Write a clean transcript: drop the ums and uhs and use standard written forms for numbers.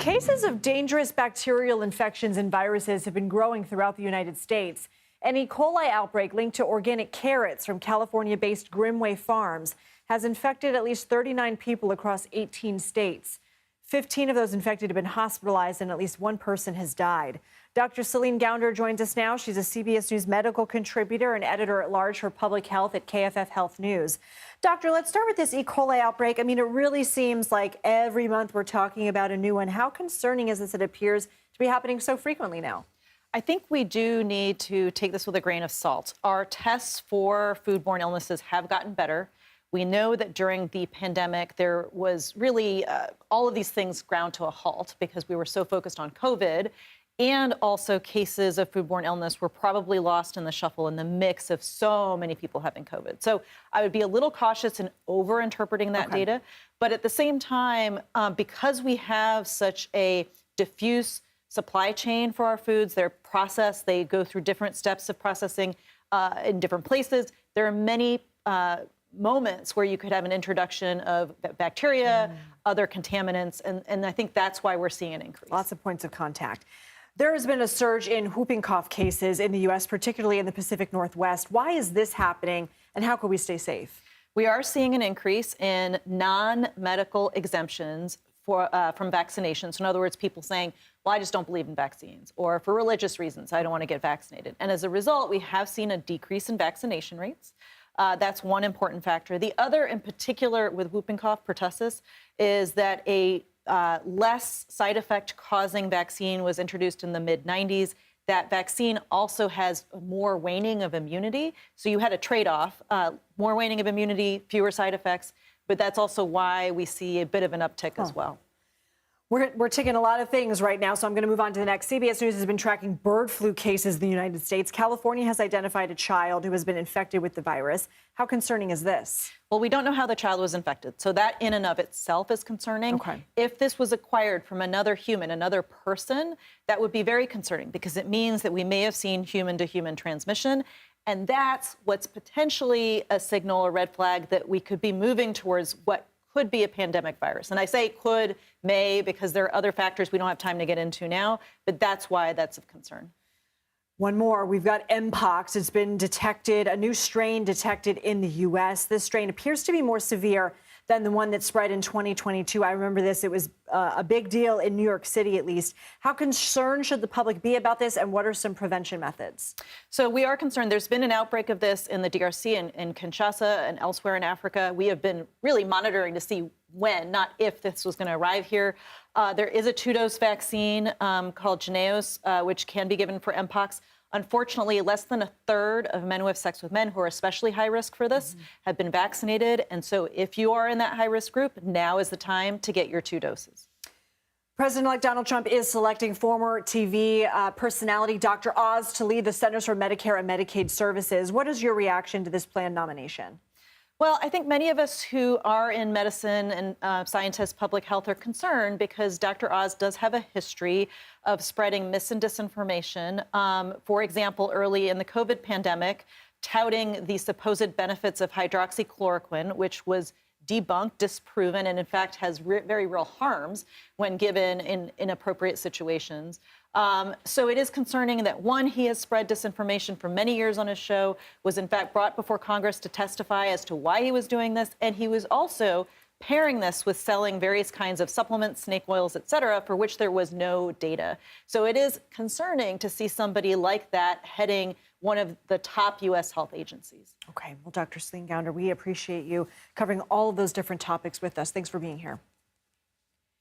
Cases of dangerous bacterial infections and viruses have been growing throughout the United States. An E. coli outbreak linked to organic carrots from California-based Grimway Farms has infected at least 39 people across 18 states. 15 of those infected have been hospitalized and at least one person has died. Dr. Celine Gounder joins us now. She's a CBS News medical contributor and editor-at-large for public health at KFF Health News. Doctor, let's start with this E. coli outbreak. I mean, it really seems like every month we're talking about a new one. How concerning is this? It appears to be happening so frequently now. I think we do need to take this with a grain of salt. Our tests for foodborne illnesses have gotten better. We know that during the pandemic, there was really all of these things ground to a halt because we were so focused on COVID. And also cases of foodborne illness were probably lost in the shuffle in the mix of so many people having COVID. So I would be a little cautious in over-interpreting that data. But at the same time, because we have such a diffuse supply chain for our foods, they're processed, they go through different steps of processing in different places. There are many moments where you could have an introduction of bacteria, other contaminants, and I think that's why we're seeing an increase. Lots of points of contact. There has been a surge in whooping cough cases in the U.S., particularly in the Pacific Northwest. Why is this happening, and how can we stay safe? We are seeing an increase in non-medical exemptions from vaccinations. In other words, people saying, well, I just don't believe in vaccines, or for religious reasons, I don't want to get vaccinated. And as a result, we have seen a decrease in vaccination rates. That's one important factor. The other, in particular, with whooping cough, pertussis, is that a less side effect causing vaccine was introduced in the mid-90s. That vaccine also has more waning of immunity. So you had a trade-off, more waning of immunity, fewer side effects. But that's also why we see a bit of an uptick as well. We're ticking a lot of things right now, so I'm going to move on to the next. CBS News has been tracking bird flu cases in the United States. California has identified a child who has been infected with the virus. How concerning is this? Well, we don't know how the child was infected, so that in and of itself is concerning. If this was acquired from another human, another person, that would be very concerning because it means that we may have seen human-to-human transmission. And that's what's potentially a signal, a red flag, that we could be moving towards what could be a pandemic virus. And I say could, may, because there are other factors we don't have time to get into now, but that's why that's of concern. One more, we've got Mpox. It's been detected, a new strain detected in the U.S. This strain appears to be more severe than the one that spread in 2022. I remember this. It was a big deal in New York City, at least. How concerned should the public be about this, and what are some prevention methods? So we are concerned. There's been an outbreak of this in the DRC and in Kinshasa and elsewhere in Africa. We have been really monitoring to see when, not if, this was going to arrive here. There is a two-dose vaccine called Jynneos, which can be given for Mpox. Unfortunately, less than a third of men who have sex with men who are especially high risk for this have been vaccinated. And so if you are in that high risk group, now is the time to get your 2 doses. President-elect Donald Trump is selecting former TV personality Dr. Oz to lead the Centers for Medicare and Medicaid Services. What is your reaction to this planned nomination? Well, I think many of us who are in medicine and scientists, public health, are concerned because Dr. Oz does have a history of spreading mis and disinformation. For example, early in the COVID pandemic, touting the supposed benefits of hydroxychloroquine, which was debunked, disproven, and in fact has very real harms when given in inappropriate situations. So it is concerning that, one, he has spread disinformation for many years on his show, was in fact brought before Congress to testify as to why he was doing this, and he was also pairing this with selling various kinds of supplements, snake oils, et cetera, for which there was no data. So it is concerning to see somebody like that heading one of the top U.S. health agencies. Okay, well, Dr. Celine Gounder, we appreciate you covering all of those different topics with us. Thanks for being here.